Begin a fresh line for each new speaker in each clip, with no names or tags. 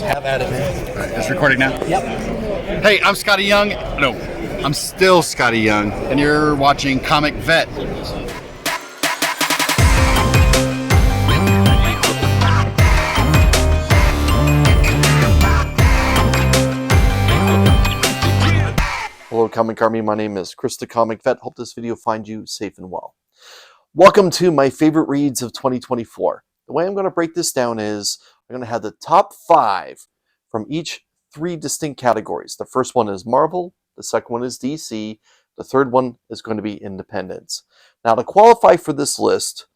Have at it, man.
Alright, it's recording now?
Yep.
Hey, I'm Scotty Young. No, I'm still Scotty Young, and you're watching Comic Vet.
Hello, Comic Army. My name is Chris the Comic Vet. Hope this video finds you safe and well. Welcome to my favorite reads of 2024. The way I'm going to break this down is I'm going to have the top 5 from each 3 distinct categories. The first one is Marvel, the second one is DC, the third one is going to be Independence. Now, to qualify for this list,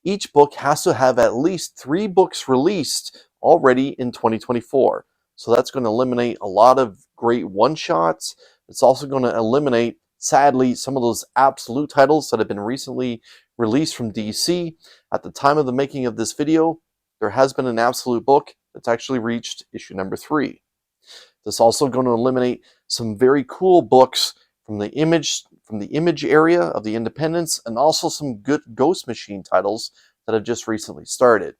each book has to have at least 3 books released already in 2024. So that's going to eliminate a lot of great one-shots. It's also going to eliminate, sadly, some of those absolute titles that have been recently released from DC. At the time of the making of this video, there has been an absolute book that's actually reached issue number 3. This is also going to eliminate some very cool books from the image area of the Independence, and also some good Ghost Machine titles that have just recently started.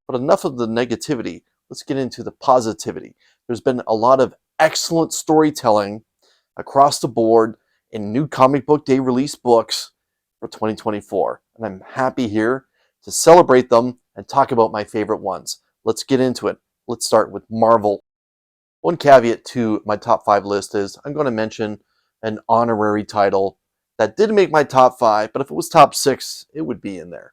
But enough of the negativity. Let's get into the positivity. There's been a lot of excellent storytelling across the board in new comic book day release books for 2024. And I'm happy here to celebrate them and talk about my favorite ones. Let's get into it. Let's start with Marvel. One caveat to my top 5 list is I'm going to mention an honorary title that didn't make my top 5, but if it was top 6, it would be in there.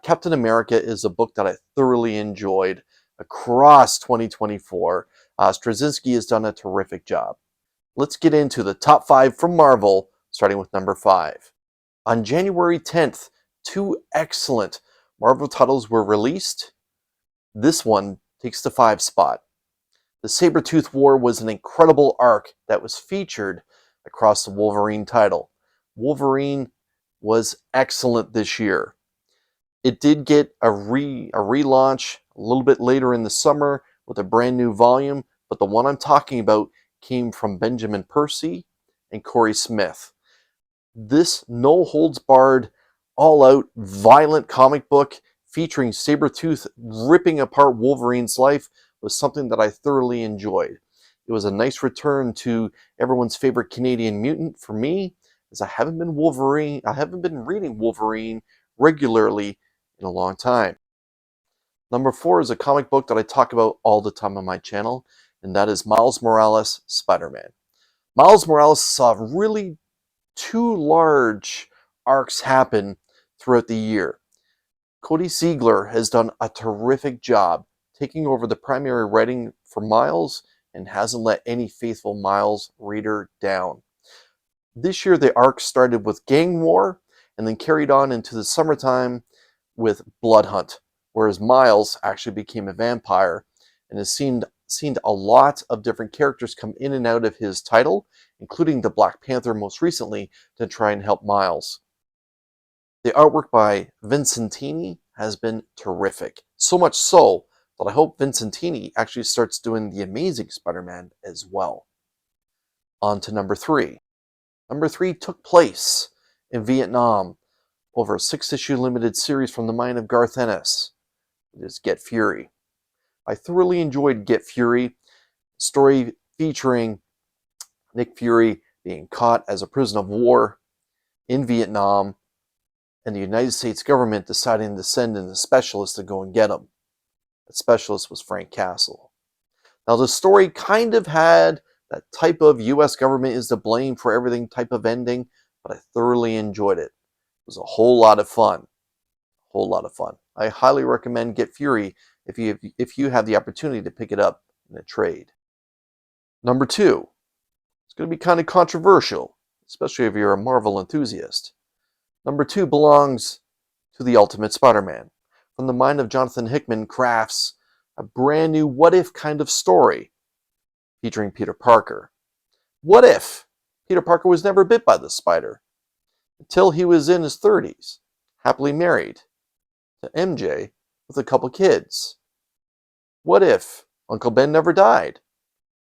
Captain America is a book that I thoroughly enjoyed across 2024. Straczynski has done a terrific job. Let's get into the top 5 from Marvel, starting with number 5. On January 10th, 2 excellent Marvel titles were released. This one takes the 5 spot. The Sabretooth War was an incredible arc that was featured across the Wolverine title. Wolverine was excellent this year. It did get a relaunch a little bit later in the summer with a brand new volume, but the one I'm talking about came from Benjamin Percy and Corey Smith. This no-holds-barred, all-out, violent comic book featuring Sabretooth ripping apart Wolverine's life was something that I thoroughly enjoyed. It was a nice return to everyone's favorite Canadian mutant for me, as I haven't been reading Wolverine regularly in a long time. Number 4 is a comic book that I talk about all the time on my channel, and that is Miles Morales' Spider-Man. Miles Morales saw really 2 large arcs happen throughout the year. Cody Siegler has done a terrific job taking over the primary writing for Miles and hasn't let any faithful Miles reader down. This year the arc started with Gang War and then carried on into the summertime with Blood Hunt, whereas Miles actually became a vampire and has seen a lot of different characters come in and out of his title, including the Black Panther most recently, to try and help Miles. The artwork by Vincentini has been terrific, so much so that I hope Vincentini actually starts doing the Amazing Spider-Man as well. On to number 3. Number 3 took place in Vietnam over a 6-issue limited series from the mind of Garth Ennis. It is Get Fury. I thoroughly enjoyed Get Fury, story featuring Nick Fury being caught as a prisoner of war in Vietnam and the United States government deciding to send in a specialist to go and get him. That specialist was Frank Castle. Now, the story kind of had that type of U.S. government is to blame for everything type of ending, but I thoroughly enjoyed it. It was a whole lot of fun. A whole lot of fun. I highly recommend Get Fury if you have the opportunity to pick it up in a trade. Number 2. It's going to be kind of controversial, especially if you're a Marvel enthusiast. Number 2 belongs to the Ultimate Spider-Man. From the mind of Jonathan Hickman crafts a brand new what-if kind of story featuring Peter Parker. What if Peter Parker was never bit by the spider until he was in his 30s, happily married to MJ with a couple kids? What if Uncle Ben never died?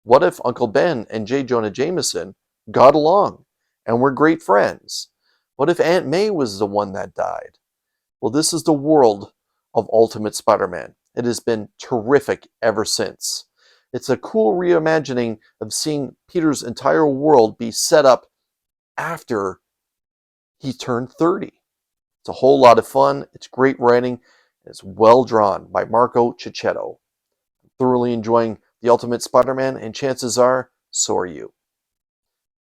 What if Uncle Ben and J. Jonah Jameson got along and were great friends? What if Aunt May was the one that died? Well, this is the world of Ultimate Spider-Man. It has been terrific ever since. It's a cool reimagining of seeing Peter's entire world be set up after he turned 30. It's a whole lot of fun. It's great writing. It's well drawn by Marco Cicchetto. Thoroughly enjoying The Ultimate Spider-Man, and chances are, so are you.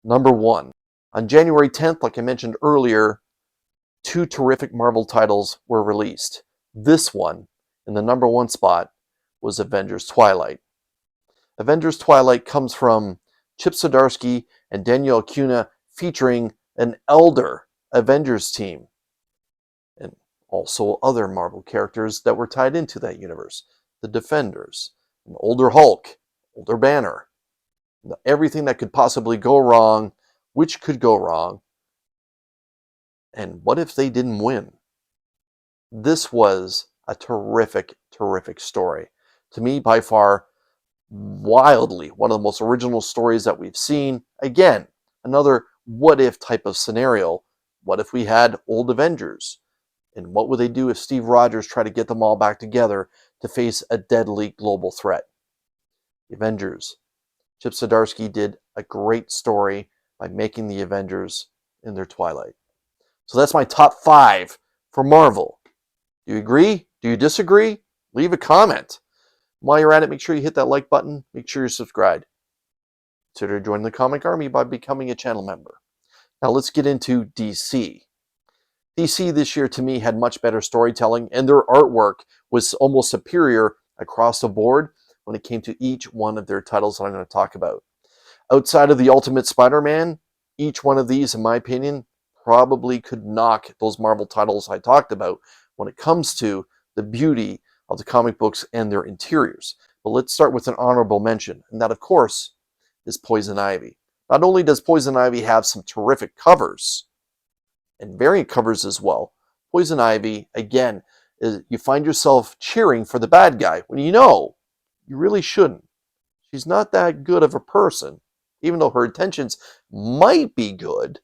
Number 1. On January 10th, like I mentioned earlier, 2 terrific Marvel titles were released. This one, in the number 1 spot, was Avengers Twilight. Avengers Twilight comes from Chip Zdarsky and Daniel Acuna, featuring an elder Avengers team, and also other Marvel characters that were tied into that universe. The Defenders, an older Hulk, older Banner, everything that could possibly go wrong, which could go wrong, and what if they didn't win? This was a terrific, terrific story. To me, by far, wildly one of the most original stories that we've seen. Again, another what if type of scenario. What if we had old Avengers? And what would they do if Steve Rogers tried to get them all back together to face a deadly global threat? The Avengers. Chip Zdarsky did a great story by making the Avengers in their twilight. So that's my top 5 for Marvel. Do you agree? Do you disagree? Leave a comment. While you're at it, make sure you hit that like button. Make sure you're subscribed. Consider joining the Comic Army by becoming a channel member. Now let's get into DC. DC this year, to me, had much better storytelling, and their artwork was almost superior across the board when it came to each one of their titles that I'm going to talk about. Outside of The Ultimate Spider-Man, each one of these, in my opinion, probably could knock those Marvel titles I talked about when it comes to the beauty of the comic books and their interiors. But let's start with an honorable mention, and that, of course, is Poison Ivy. Not only does Poison Ivy have some terrific covers, and variant covers as well, Poison Ivy, again, you find yourself cheering for the bad guy when you know you really shouldn't. She's not that good of a person, even though her intentions might be good.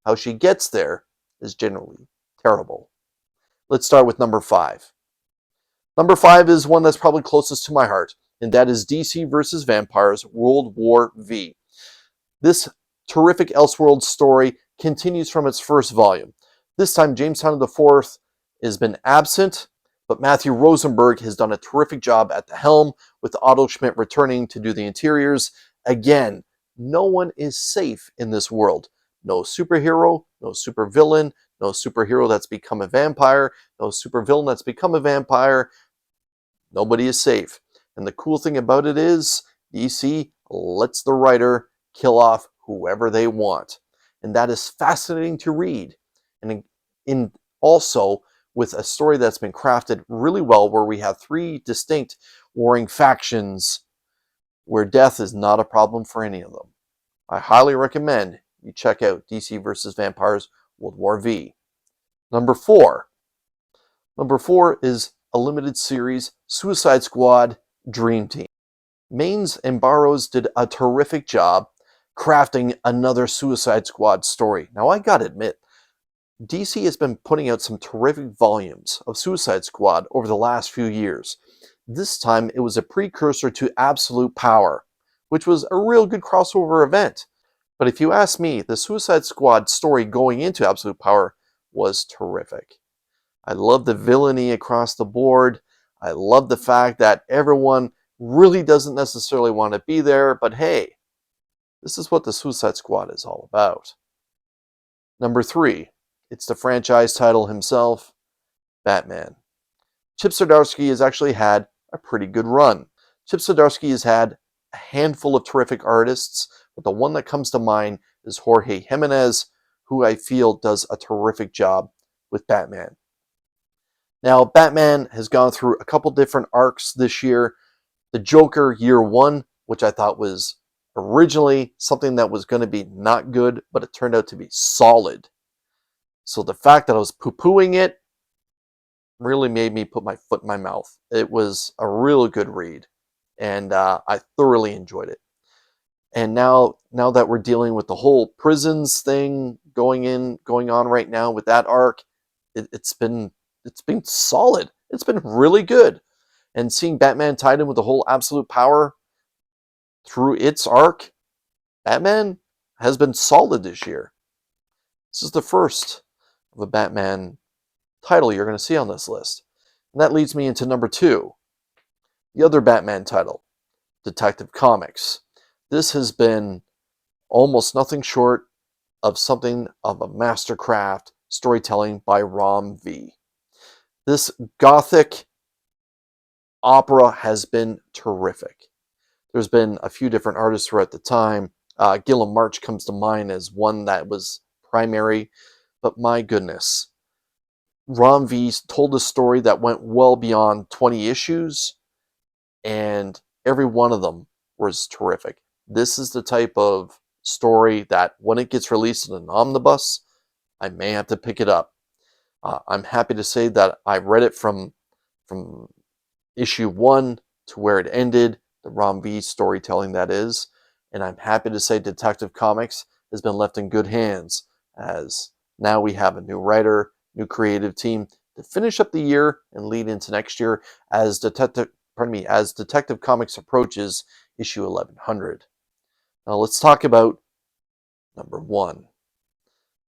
How she gets there is generally terrible. Let's start with number 5. Number 5 is one that's probably closest to my heart, and that is DC vs. Vampires World War V. This terrific Elseworlds story continues from its first volume. This time, Jamestown IV has been absent, but Matthew Rosenberg has done a terrific job at the helm, with Otto Schmidt returning to do the interiors. Again, no one is safe in this world. No superhero, no supervillain, no superhero that's become a vampire, no supervillain that's become a vampire. Nobody is safe. And the cool thing about it is, DC lets the writer kill off whoever they want. And that is fascinating to read. And in also with a story that's been crafted really well, where we have 3 distinct warring factions where death is not a problem for any of them. I highly recommend you check out DC vs. Vampires World War V. Number 4. Number 4 is a limited series, Suicide Squad Dream Team. Maines and Barrows did a terrific job crafting another Suicide Squad story. Now, I gotta admit, DC has been putting out some terrific volumes of Suicide Squad over the last few years. This time, it was a precursor to Absolute Power, which was a real good crossover event. But if you ask me, the Suicide Squad story going into Absolute Power was terrific. I love the villainy across the board. I love the fact that everyone really doesn't necessarily want to be there, but hey, this is what the Suicide Squad is all about. Number 3, it's the franchise title himself, Batman. Chip Zdarsky has actually had a pretty good run. Chip Zdarsky has had a handful of terrific artists, but the one that comes to mind is Jorge Jimenez, who I feel does a terrific job with Batman. Now, Batman has gone through a couple different arcs this year. The Joker Year 1, which I thought was originally something that was going to be not good, but it turned out to be solid. So the fact that I was poo-pooing it really made me put my foot in my mouth. It was a really good read, and I thoroughly enjoyed it. And now that we're dealing with the whole prisons thing going on right now with that arc, it's been solid. It's been really good. And seeing Batman tied in with the whole absolute power through its arc, Batman has been solid this year. This is the first of a Batman title you're going to see on this list. And that leads me into number 2, the other Batman title, Detective Comics. This has been almost nothing short of something of a mastercraft storytelling by Rom V. This gothic opera has been terrific. There's been a few different artists throughout the time. Gilliam March comes to mind as one that was primary, but my goodness, Rom V told a story that went well beyond 20 issues, and every one of them was terrific. This is the type of story that when it gets released in an omnibus, I may have to pick it up. I'm happy to say that I read it from issue 1 to where it ended, the Rom V storytelling that is, and I'm happy to say Detective Comics has been left in good hands, as now we have a new writer, new creative team to finish up the year and lead into next year as Detective Comics approaches issue 1100. Now let's talk about number 1.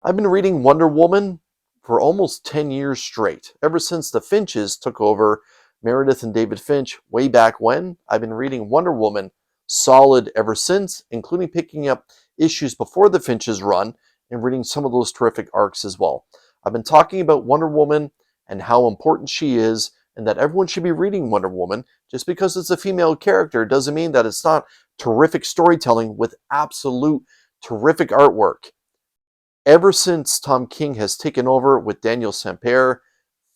I've been reading Wonder Woman for almost 10 years straight. Ever since the Finches took over, Meredith and David Finch, way back when, I've been reading Wonder Woman solid ever since, including picking up issues before the Finches run and reading some of those terrific arcs as well. I've been talking about Wonder Woman and how important she is, and that everyone should be reading Wonder Woman. Just because it's a female character doesn't mean that it's not terrific storytelling with absolute terrific artwork. Ever since Tom King has taken over with Daniel Sampere,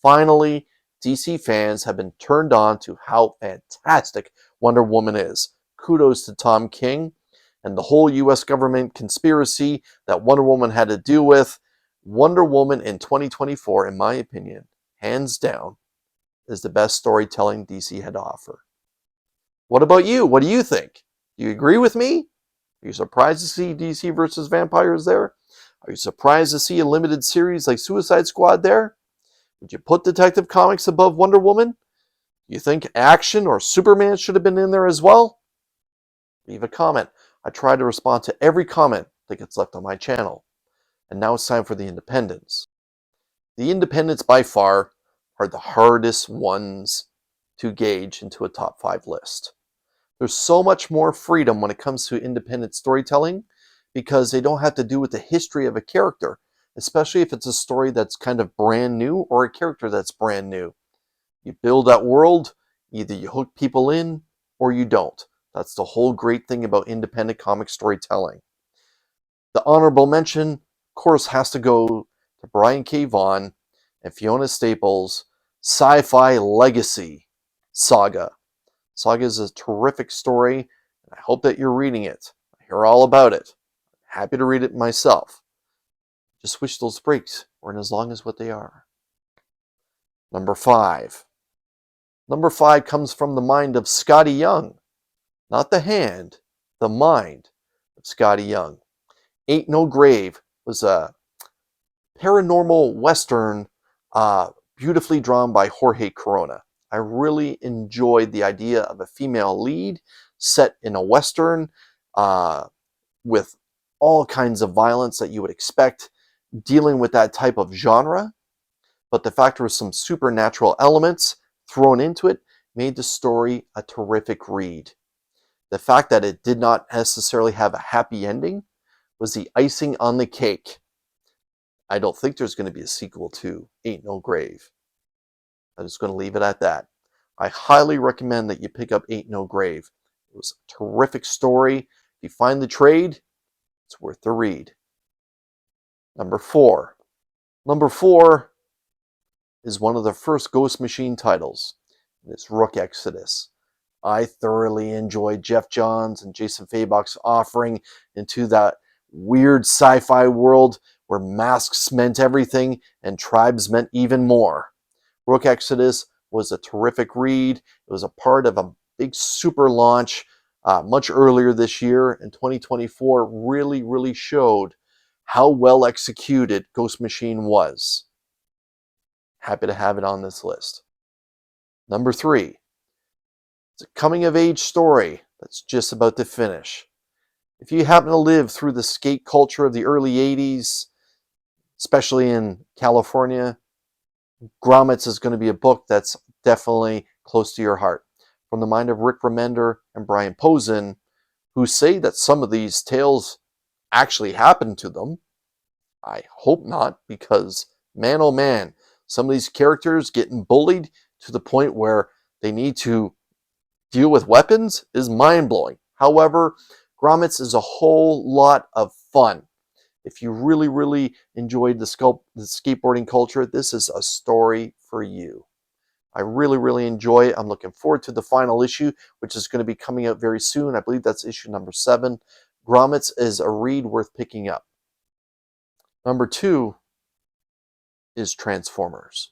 finally, DC fans have been turned on to how fantastic Wonder Woman is. Kudos to Tom King and the whole US government conspiracy that Wonder Woman had to do with. Wonder Woman in 2024, in my opinion, hands down, is the best storytelling DC had to offer. What about you? What do you think? Do you agree with me? Are you surprised to see DC versus vampires there? Are you surprised to see a limited series like Suicide Squad there? Would you put Detective Comics above Wonder Woman? Do you think Action or Superman should have been in there as well? Leave a comment. I try to respond to every comment that gets left on my channel. And now it's time for the independents. The independents by far are the hardest ones to gauge into a top 5 list. There's so much more freedom when it comes to independent storytelling because they don't have to do with the history of a character, especially if it's a story that's kind of brand new or a character that's brand new. You build that world, either you hook people in or you don't. That's the whole great thing about independent comic storytelling. The honorable mention, of course, has to go to Brian K. Vaughan and Fiona Staples' Sci-Fi Legacy saga. Saga is a terrific story, and I hope that you're reading it. I hear all about it. I'm happy to read it myself. Just wish those breaks weren't as long as what they are. Number 5. Number 5 comes from the mind of Scotty Young. Not the hand, the mind of Scotty Young. Ain't No Grave was a paranormal western beautifully drawn by Jorge Corona. I really enjoyed the idea of a female lead set in a western with all kinds of violence that you would expect dealing with that type of genre. But the fact there was some supernatural elements thrown into it made the story a terrific read. The fact that it did not necessarily have a happy ending was the icing on the cake. I don't think there's going to be a sequel to Ain't No Grave. I'm just going to leave it at that. I highly recommend that you pick up Ain't No Grave. It was a terrific story. If you find the trade, it's worth the read. Number 4. Number 4 is one of the first Ghost Machine titles. It's Rook Exodus. I thoroughly enjoyed Jeff Johns and Jason Fabok's offering into that weird sci-fi world where masks meant everything and tribes meant even more. Rook Exodus was a terrific read. It was a part of a big super launch much earlier this year, and 2024 really showed how well executed Ghost Machine was. Happy to have it on this list. Number 3. It's a coming-of-age story that's just about to finish. If you happen to live through the skate culture of the early 80s, especially in California, Grommets is going to be a book that's definitely close to your heart. From the mind of Rick Remender and Brian Posen, who say that some of these tales actually happened to them. I hope not, because man oh man, some of these characters getting bullied to the point where they need to deal with weapons is mind-blowing. However, Grommets is a whole lot of fun. If you really enjoyed the skateboarding culture, this is a story for you. I really enjoy it. I'm looking forward to the final issue, which is going to be coming out very soon. I believe that's issue number 7. Grommets is a read worth picking up. Number 2 is Transformers.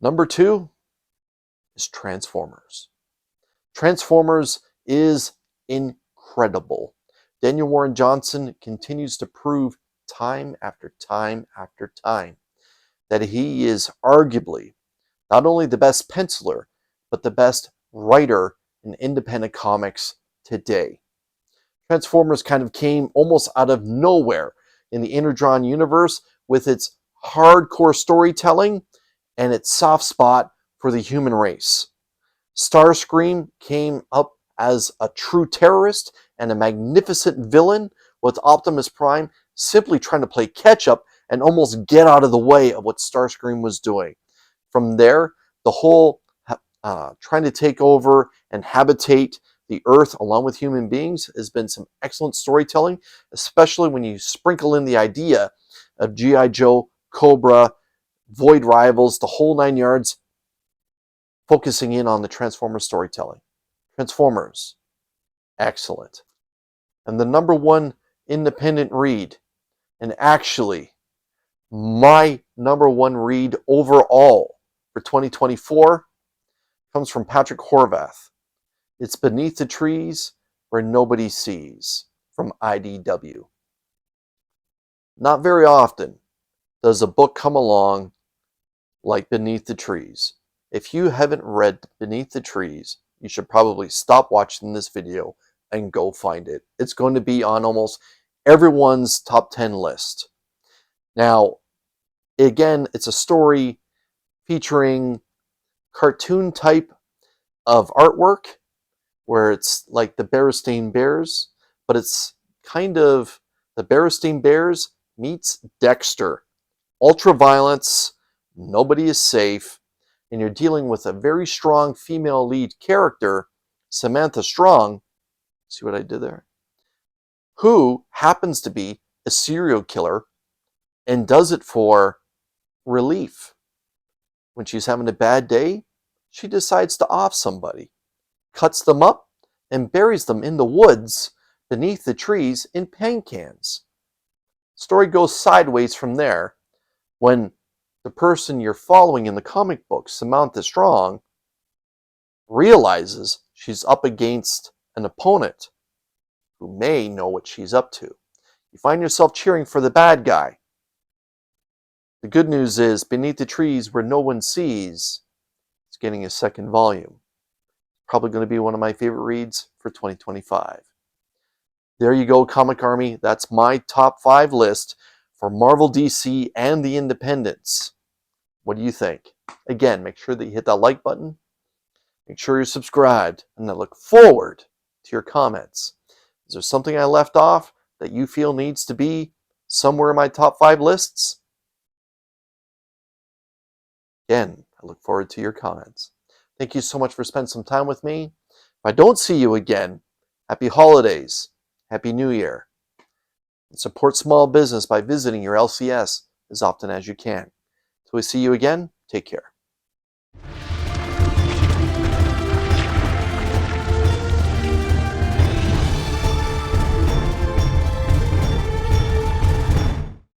Number 2 is Transformers. Transformers is incredible. Daniel Warren Johnson continues to prove time after time after time that he is arguably not only the best penciler, but the best writer in independent comics today. Transformers kind of came almost out of nowhere in the Interdrawn universe with its hardcore storytelling and its soft spot for the human race. Starscream came up as a true terrorist and a magnificent villain, with Optimus Prime simply trying to play catch-up and almost get out of the way of what Starscream was doing. From there, the whole trying to take over and habitate the Earth along with human beings has been some excellent storytelling, especially when you sprinkle in the idea of G.I. Joe, Cobra, Void Rivals, the whole 9 yards, focusing in on the Transformers storytelling. Transformers, excellent. And the number 1 independent read, and actually my number 1 read overall for 2024, comes from Patrick Horvath. It's Beneath the Trees Where Nobody Sees, from IDW. Not very often does a book come along like Beneath the Trees. If you haven't read Beneath the Trees, you should probably stop watching this video and go find it. It's going to be on almost everyone's top 10 list. Now, again, it's a story featuring cartoon type of artwork where it's like the Berenstain Bears, but it's kind of the Berenstain Bears meets Dexter. Ultra violence, nobody is safe, and you're dealing with a very strong female lead character, Samantha Strong, see what I did there? Who happens to be a serial killer and does it for relief. When she's having a bad day, she decides to off somebody, cuts them up, and buries them in the woods beneath the trees in paint cans. Story goes sideways from there when the person you're following in the comic book, Samantha Strong, realizes she's up against an opponent who may know what she's up to. You find yourself cheering for the bad guy. The good news is, Beneath the Trees Where No One Sees is getting a second volume. Probably going to be one of my favorite reads for 2025. There you go, Comic Army. That's my top 5 list for Marvel, DC, and the independents. What do you think? Again, make sure that you hit that like button. Make sure you're subscribed, and I look forward to your comments. Is there something I left off that you feel needs to be somewhere in my top 5 lists? Again, I look forward to your comments. Thank you so much for spending some time with me. If I don't see you again, happy holidays, happy New Year. And support small business by visiting your LCS as often as you can. Till we see you again, take care.